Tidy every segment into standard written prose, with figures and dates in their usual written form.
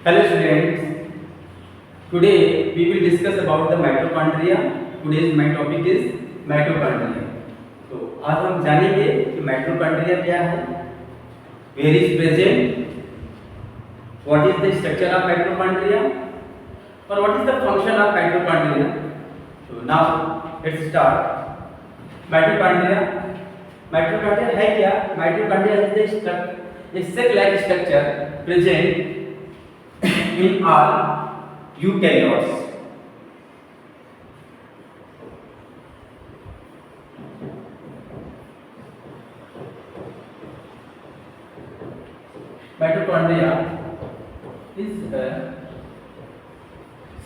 Hello students, today we will discuss about the mitochondria. Today's my topic is mitochondria. तो आज हम जानेंगे कि mitochondria क्या है, where is present, what is the structure of mitochondria, और what is the function of mitochondria. So now let's start. Mitochondria है क्या? Mitochondria is the cell-like structure present in all eukaryotes. Mitochondria is a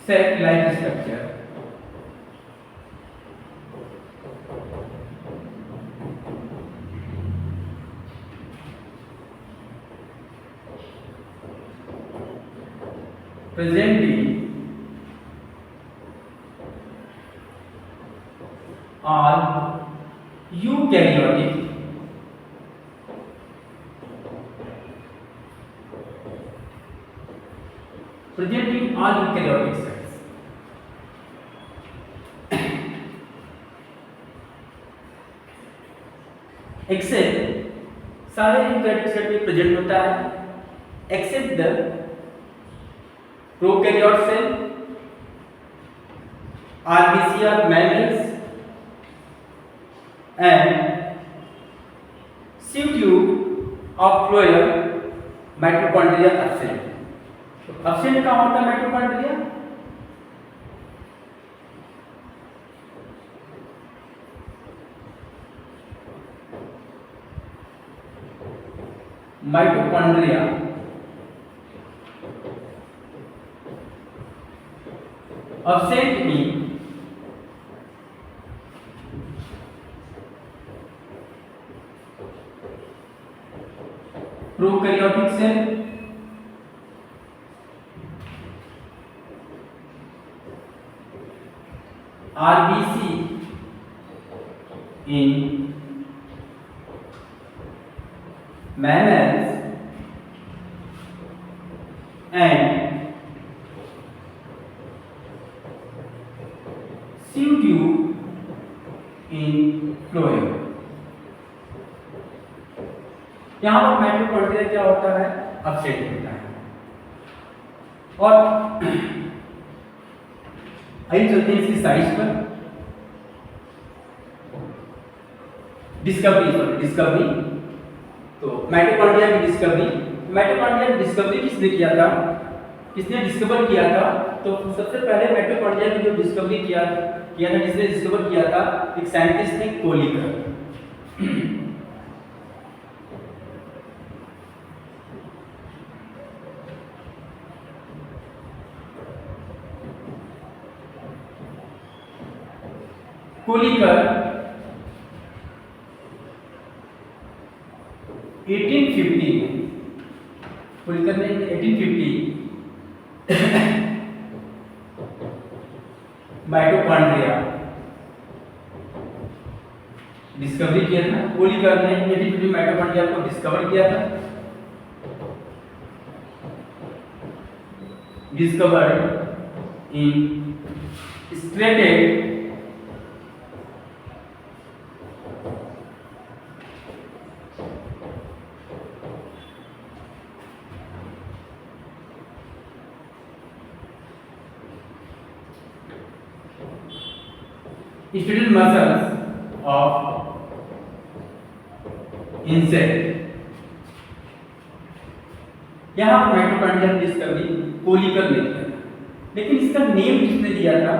cell-like structure present in all eukaryotic cells. Except सारे eukaryotic cell में present होता है except the prokaryote cell, RBC of mammals and sieve tube of phloem mitochondria absent. तो absent कहाँ होता है mitochondria? Mitochondria absent in prokaryotic cell, RBC in mammals and sieve tube in phloem. यहाँ पर mitochondria क्या होता है? अपसेट होता है। और आइए चलते हैं इसकी साइज पर। डिस्कवरी तो माइटोकॉन्ड्रिया की डिस्कवरी किसने किया था? किसने डिस्कवर किया था? तो सबसे पहले माइटोकॉन्ड्रिया की जो डिस्कवरी किया था जिसने डिस्कवर किया था एक साइंटिस्ट थे कोलिकर। कोलिकर 1850 कोलिकर ने 1850 माइटोकॉन्ड्रिया डिस्कवरी किया था। कोलिकर ने 1850 माइटोकॉन्ड्रिया को डिस्कवर किया था। Discovered in striated skeletal muscles of insect। यहाँ पर माइटोकॉन्ड्रिया की डिस्कवरी कोलिकर ने किया था, लेकिन इसका नेम किसने दिया था?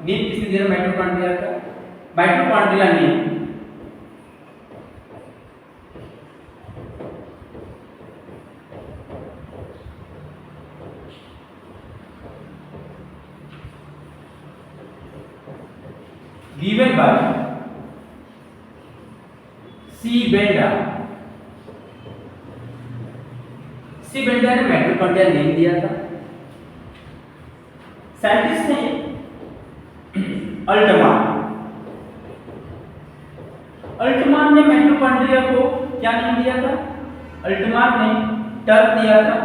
नेम किसने दिया माइटोकॉन्ड्रिया का? Mitochondria name given by C. Benda। C. Benda ने माइटोकॉन्ड्रिया नेम दिया था। साइंटिस्ट ने अल्टमान ने माइटोकॉन्ड्रिया को क्या नाम दिया था? अल्टमान ने टर्क दिया था।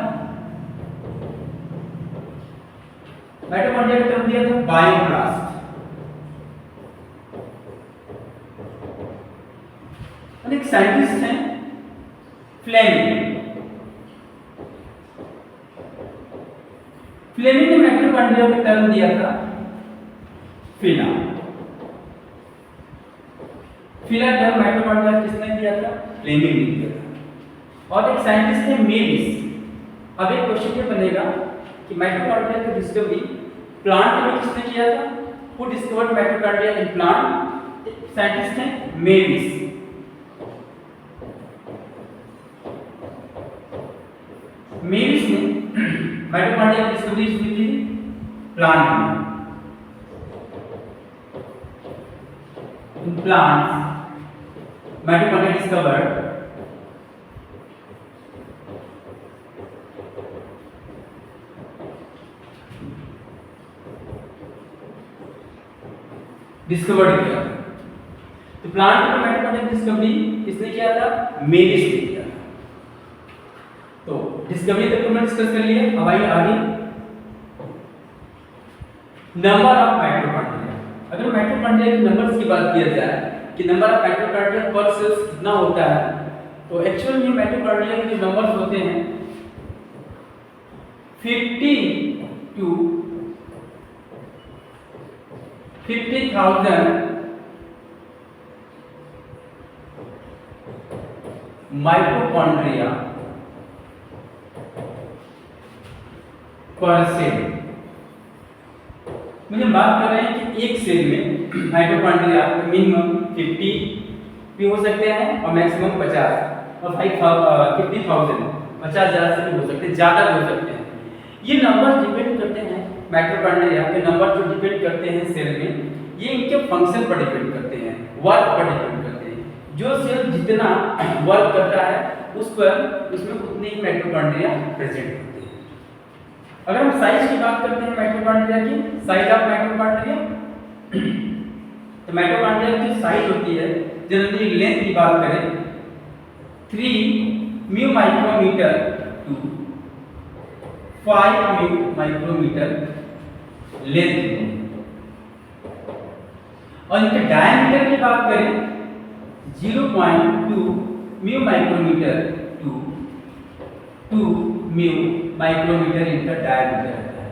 माइटोकॉन्ड्रिया का टर्म दिया था बायोब्लास्ट, और एक साइंटिस्ट हैं फ्लेमिंग। फ्लेमिंग ने माइटोकॉन्ड्रिया का टर्म दिया था फिला। फिला टर्म माइटोकॉन्ड्रिया किसने दिया था? फ्लेमिंग ने दिया था। और एक साइंटिस्ट है मेविस। अब एक क्वेश्चन ये बनेगा कि माइटोकॉन्ड्रिया की डिस्कवरी प्लांट में किसने किया था? Who discovered mitochondria in plant? Scientist है मेविस। मेविस ने माइटोकॉन्ड्रिया की डिस्कवरी की थी प्लांट में। इन प्लांट्स माइटोकॉन्ड्रिया डिस्कवर्ड किया। तो प्लांट में माइटोकॉन्ड्रिया की डिस्कवरी किसने किया था? मेविस ने किया था। तो डिस्कवरी तक हमने डिस्कस कर लिया। अब आइए आगे, नंबर ऑफ माइटोकॉन्ड्रिया। अगर माइटोकॉन्ड्रिया के नंबर्स की बात किया जाए कि नंबर ऑफ माइटोकॉन्ड्रिया पर सेल्स कितना होता है, तो एक्चुअल में माइटोकॉन्ड्रिया के जो नंबर्स होते हैं 50 to 50,000 माइटोकॉन्ड्रिया पर सेल। मुझे बात कर रहे हैं कि एक सेल में माइटोकॉन्ड्रिया मिनिमम 50 भी हो सकते हैं और मैक्सिमम 50 और 50,000 50,000 से भी हो सकते हैं, ज़्यादा भी हो सकते हैं। ये नंबर डिपेंड करते हैं, माइटोकॉन्ड्रिया के नंबर जो डिपेंड करते हैं सेल में, ये इनके फंक्शन पर डिपेंड करते हैं, वर्क पर डिपेंड करते हैं। जो सेल जितना वर्क करता है उस पर उसमें उतने ही माइटोकॉन्ड्रिया प्रेजेंट होते हैं। अगर हम साइज की बात करते हैं माइटोकॉन्ड्रिया की, साइज ऑफ माइटोकॉन्ड्रिया, तो माइटोकॉन्ड्रिया की साइज होती है, जनरली लेंथ की बात करें 3 mu micrometre to 5 mu micrometre length में। और इनके डायमीटर की बात करें 0.2 mu micrometre to 2 mu micrometre इनका डायमीटर होता है।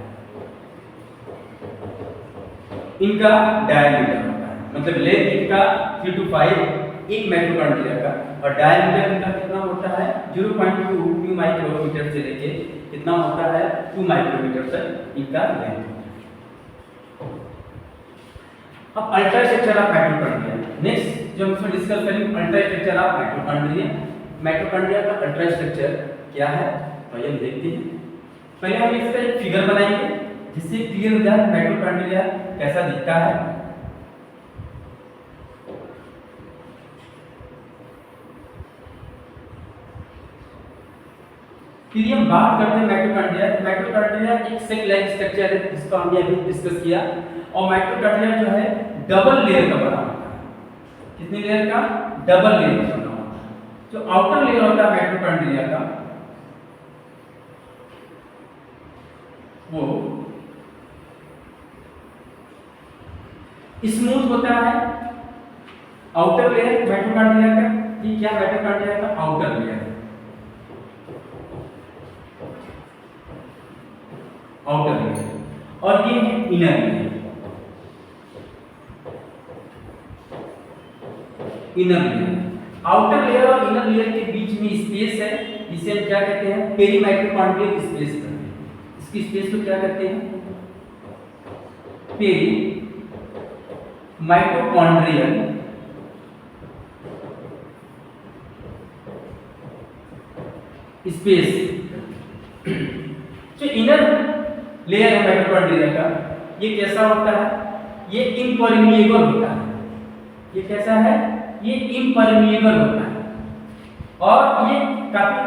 इनका डायमीटर होता है, मतलब लेंथ इनका 3 to 5 एक माइटोकॉन्ड्रिया का, और डायमीटर इनका कितना होता है 0.2 म्यू माइक्रोमीटर से लेके कितना होता है 2 माइक्रोमीटर तक इनका लेंथ। अब अल्ट्रास्ट्रक्चर ऑफ माइटोकॉन्ड्रिया, नेक्स्ट जो हम डिस्कस करेंगे अल्ट्रास्ट्रक्चर ऑफ माइटोकॉन्ड्रिया। माइटोकॉन्ड्रिया का अल्ट्रास्ट्रक्चर क्या है तो ये देखते हैं। पहले हम इसका एक फिगर बनाएंगे जिससे क्लियर हो जाए माइटोकॉन्ड्रिया कैसा दिखता है। फिर हम बात करते हैं माइटोकॉन्ड्रिया। माइटोकॉन्ड्रिया एक सेल लाइक स्ट्रक्चर है जिसको हमने अभी डिस्कस किया, और माइटोकॉन्ड्रिया जो है डबल लेयर का बना होता है। कितनी लेयर का? डबल लेयर का बना होता है। जो आउटर लेयर होता है माइटोकॉन्ड्रिया का वो स्मूथ होता है। आउटर लेयर माइटोकॉन्ड्रिया का, ये क्या माइटोकॉन्ड्रिया का आउटर लेयर है, आउटर लेयर, और ये है inner layer. Inner layer, outer layer और इनर लेयर के बीच में स्पेस है जिसे हम क्या कहते हैं पेरीमाइटोकॉन्ड्रियल स्पेस कहते हैं। इसकी स्पेस को क्या कहते हैं पेरीमाइटोकॉन्ड्रियल स्पेस। जो इनर लेयर है माइटोकॉन्ड्रिया का, ये कैसा होता है? ये इम्परमिएबल होता है। ये कैसा है? ये इम्परमिएबल होता है, और ये काफी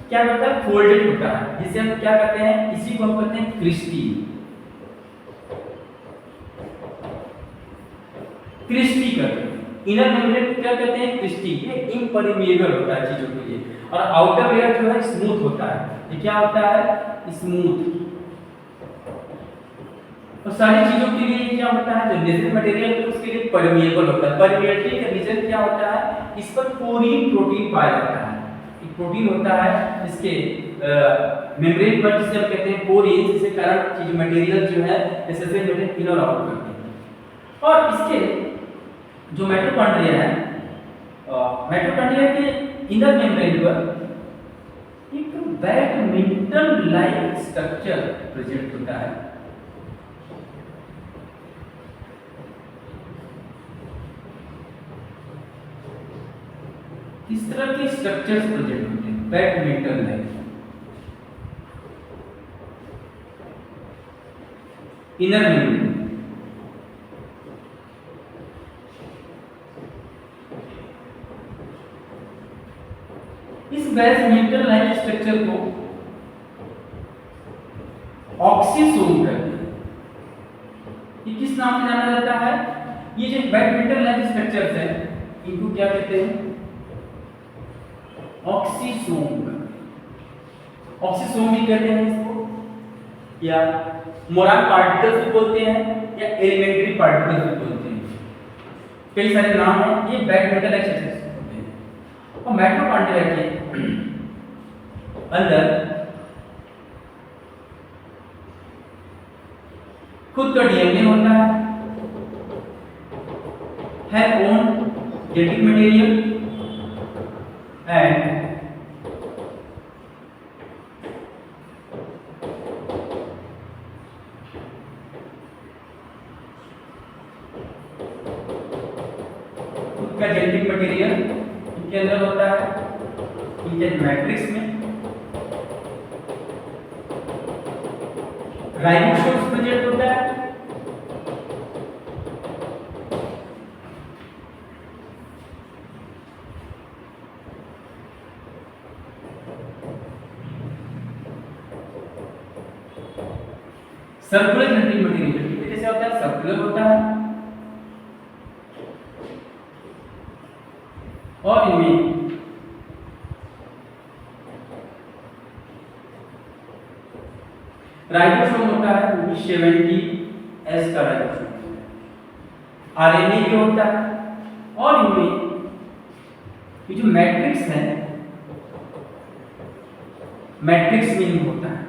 क्या होता है फोल्डेड होता है, जिसे हम क्या कहते हैं, इसी को हम कहते हैं क्रिस्टी। क्रिस्टी कहते हैं। इनर मेम्ब्रेन क्या कहते हैं? क्रिस्टी। ये इम्परमिएबल होता है चीजों के लिए, और आउटर लेयर जो है स्मूथ होता है। ये क्या होता है? स्मूथ। और सारी चीजों के लिए क्या होता है, जो नेचुरल मटेरियल है उसके लिए परमिएबल होता है। परमिएबिलिटी का रीजन क्या होता है, इस पर पोरीन प्रोटीन पाया जाता है। एक प्रोटीन होता है इसके मेम्ब्रेन पर, जिसे हम कहते हैं पोरीन, जिसके कारण चीज मटेरियल जो है नेसेसरी मटेरियल इन और आउट करते हैं। और इसके जो माइटोकॉन्ड्रिया है, माइटोकॉन्ड्रिया के इनर मेम्ब्रेन पर एक बैडमिंटन लाइक स्ट्रक्चर प्रेजेंट होता है। इस तरह के स्ट्रक्चर्स प्रेजेंट होते हैं बैडमिंटन लाइक इनर मेम्ब्रेन। इस बैडमिंटन लाइक स्ट्रक्चर को ऑक्सीसोम कहते हैं। ये किस नाम से जाना जाता है, ये जो बैडमिंटन लाइक स्ट्रक्चर्स है इनको क्या कहते हैं, ऑक्सीसोम। ऑक्सीसोम भी कहते हैं इसको, या मोराल पार्टिकल्स भी बोलते हैं, या एलिमेंट्री पार्टिकल्स भी बोलते हैं। कई सारे नाम हैं। ये बैडमिंटन लाइक स्ट्रक्चर्स होते हैं। और माइटोकॉन्ड्रिया के अंदर खुद का डीएनए होता है ओन जेनेटिक मटेरियल एंड खुद का जेनेटिक मटेरियल इनके अंदर होता है, इनके मैट्रिक्स में राइबोसोम्स प्रेजेंट होता है। सर्कुलर जेनेटिक मटेरियल कैसे होता है, सर्कुलर होता है। और इनमें राइबोसोम होता है, वो भी 70S का राइबोसोम। आरएनए भी होता है। और इनमें ये जो मैट्रिक्स है, मैट्रिक्स में होता है।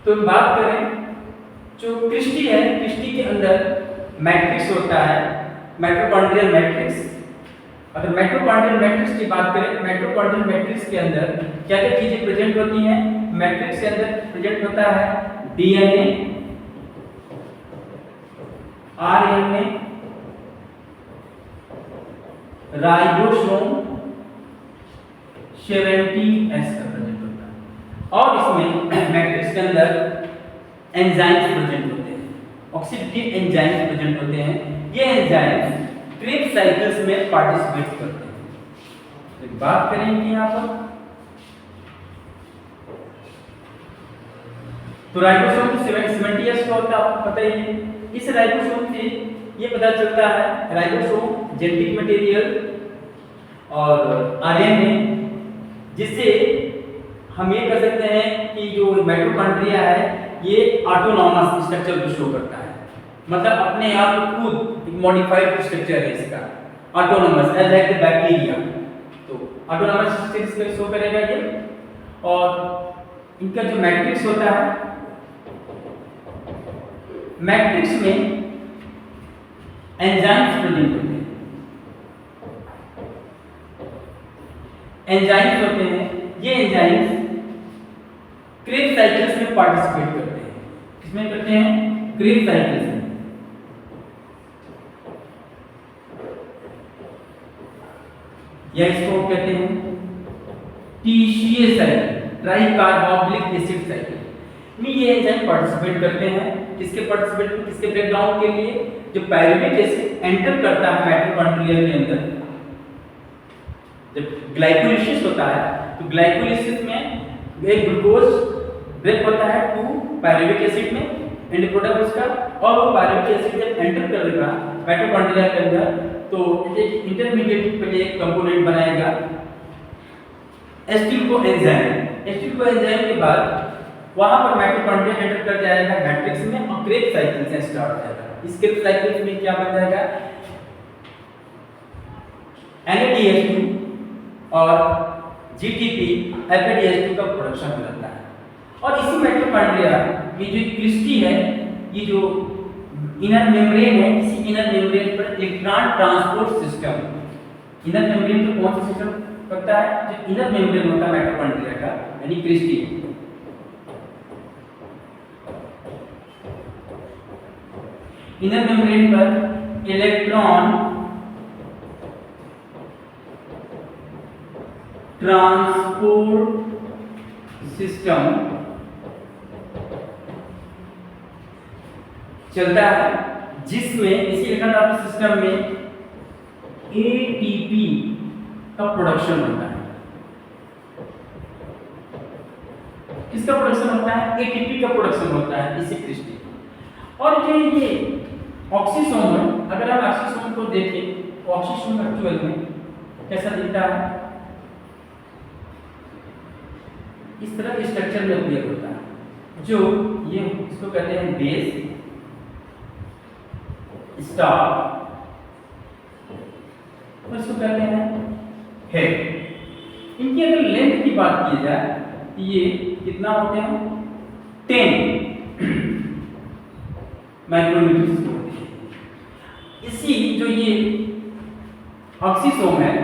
तो बात करें जो क्रिस्टी है, क्रिस्टी के अंदर मैट्रिक्स होता है, माइटोकॉन्ड्रियल मैट्रिक्स। अगर माइटोकॉन्ड्रियल मैट्रिक्स की बात करें, माइटोकॉन्ड्रियल मैट्रिक्स के अंदर क्या क्या चीजें प्रेजेंट होती हैं, मैट्रिक्स के अंदर प्रेजेंट होता है डीएनए, आरएनए, राइबोसोम, 70S का प्रेजेंट होता है। और इसमें मैट्रिक्स के अंदर एंजाइम्स प्रेजेंट होते हैं, ऑक्सीडेटिव एंजाइम्स प्रेजेंट होते हैं। ये एंजाइम्स क्रेब्स साइकिल्स में पार्टिसिपेट करते हैं। तो बात करेंगे यहाँ पर, तो राइबोसोम की 70S का होता है, आपको पता ही है। इस राइबोसोम से ये पता चलता है, राइबोसोम जेनेटिक मटेरियल और आरएनए, जिससे हम ये कह सकते हैं कि जो माइटोकॉन्ड्रिया है ये ऑटोनॉमस स्ट्रक्चर को शो करता है। मतलब अपने आप खुद एक मॉडिफाइड स्ट्रक्चर है इसका, autonomous as like the bacteria. तो ऑटोनॉमस स्ट्रक्चर शो करेगा ये। और इनका जो मैट्रिक्स होता है, मैट्रिक्स में एंजाइम्स प्रेजेंट होते हैं। एंजाइम्स होते हैं, ये एंजाइम्स क्रेब्स साइकिल्स में पार्टिसिपेट करते हैं। किसमें करते हैं, क्रेब्स साइकिल्स में। या इसको कहते हैं TCA cycle, try carboxylic acid cycle में ये एंजाइम पार्टिसिपेट करते हैं। किसके पार्टिसिपेट, किसके ब्रेकडाउन के लिए, जो पायरुविक एसिड एंटर करता है माइटोकॉन्ड्रिया के अंदर। जब ग्लाइकोलिसिस होता है तो ग्लाइकोलिसिस में एक ग्लूकोज ब्रेक होता है टू पायरुविक एसिड में, एंड प्रोडक्ट उसका, और वो पायरुविक एसिड जब एंटर करेगा माइटोकॉन्ड्रिया के अंदर तो एक इंटरमीडिएट पहले एक कंपोनेंट बनाएगा एसिटिल को एंजाइम। एसिटिल को एंजाइम के बाद वहां पर माइटोकॉन्ड्रिया एंटर कर जाएगा मैट्रिक्स में और क्रेब्स साइकिल से स्टार्ट हो जाएगा। इस क्रेब्स साइकिल में क्या बन जाएगा, NADH2 और GTP FADH2 का प्रोडक्शन हो जाता है। और इसी माइटोकॉन्ड्रिया की जो क्रिस्टी है, ये जो इनर मेम्ब्रेन है, इसी इनर मेम्ब्रेन पर electron transport system, inner membrane तो कौन सा सिस्टम करता है, जो इनर मेम्ब्रेन होता है माइटोकॉन्ड्रिया का यानी क्रिस्टी, इनर मेम्ब्रेन पर इलेक्ट्रॉन ट्रांसपोर्ट सिस्टम चलता है, जिसमें इसी इलेक्ट्रॉन ट्रांसपोर्ट सिस्टम में ATP का प्रोडक्शन होता है। किसका प्रोडक्शन होता है, ATP का प्रोडक्शन होता है इसी क्रिस्टी। और ये ऑक्सीसोम है, अगर हम ऑक्सीसोम को देखें, ऑक्सीसोम एक्चुअल में कैसा दिखता है, इस तरह के स्ट्रक्चर में अपीयर होता है, जो ये इसको कहते हैं बेस, स्टार, और इसको कहते हैं हेड। इनकी अगर लेंथ की बात की जाए तो ये कितना होते हैं, 10 माइक्रोमीटर होते हैं। इसी जो ये ऑक्सीसोम है,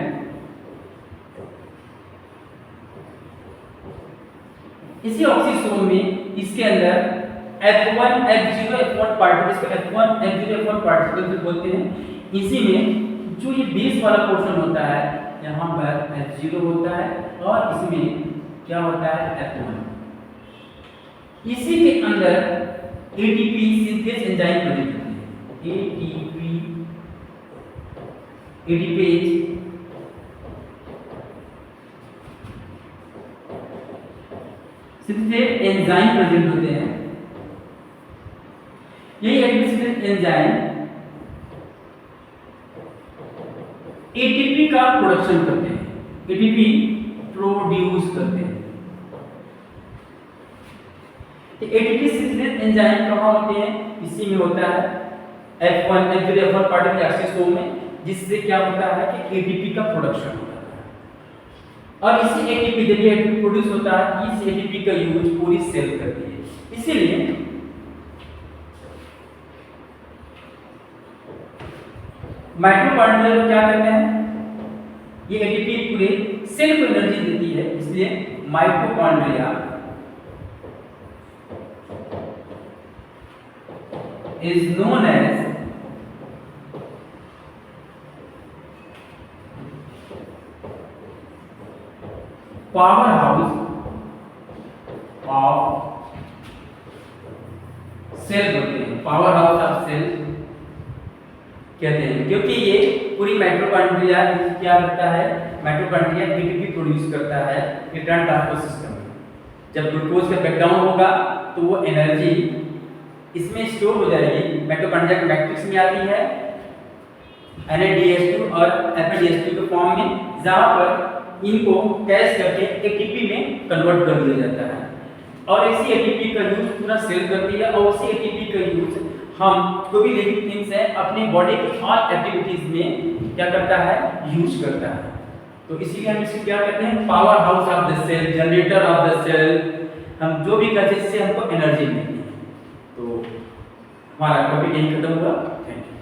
इसी ऑक्सीसोम में इसके अंदर F1 F0 F1 पार्टिकल्स को F1 F0 F1 पार्टिकल्स भी बोलते हैं। इसी में जो ये बेस वाला पोर्शन होता है, यहाँ पर F0 होता है और इसमें क्या होता है, F1। इसी के अंदर ATP सिंथेस एंजाइम प्रेजेंट होती है, ATPase सिंथेस एंजाइम प्रेजेंट होते हैं। यही एडिपिस एंजाइम ATP का प्रोडक्शन करते हैं, ATP प्रोड्यूस करते हैं। तो ATP सिंथेस एंजाइम कहाँ होते हैं, इसी में होता है F1 F0 F1 particle oxysome में, जिससे क्या होता है कि ATP का प्रोडक्शन होता है। और इसी ATP जब ये प्रोड्यूस होता है, इस ATP का यूज पूरी सेल करती है। इसीलिए माइटोकॉन्ड्रिया को क्या कहते हैं, ये ATP पूरे सेल को एनर्जी देती है, इसलिए mitochondria is known as power house of cell बोलते हैं, पावर हाउस ऑफ सेल कहते हैं, क्योंकि ये पूरी माइटोकॉन्ड्रिया क्या करता है, माइटोकॉन्ड्रिया ATP प्रोड्यूस करता है इलेक्ट्रॉन ट्रांसपोर्ट सिस्टम में। जब ग्लूकोज का ब्रेकडाउन होगा तो वो एनर्जी इसमें स्टोर हो जाएगी, माइटोकॉन्ड्रिया के मैट्रिक्स में आती है NADH2 और FADH2 के फॉर्म में, जहाँ पर इनको कैश करके ATP में कन्वर्ट कर दिया जाता है। और इसी ATP का यूज पूरा सेल करती है, और उसी ATP का यूज हम जो भी लिविंग थिंग्स है अपने बॉडी की ऑल एक्टिविटीज में क्या करता है, यूज करता है। तो इसीलिए हम इसे क्या कहते हैं, power house of the cell, generator of the cell. हम जो भी करते हैं इससे हमको एनर्जी मिलती है। तो हमारा टॉपिक यही खत्म हुआ। Thank you.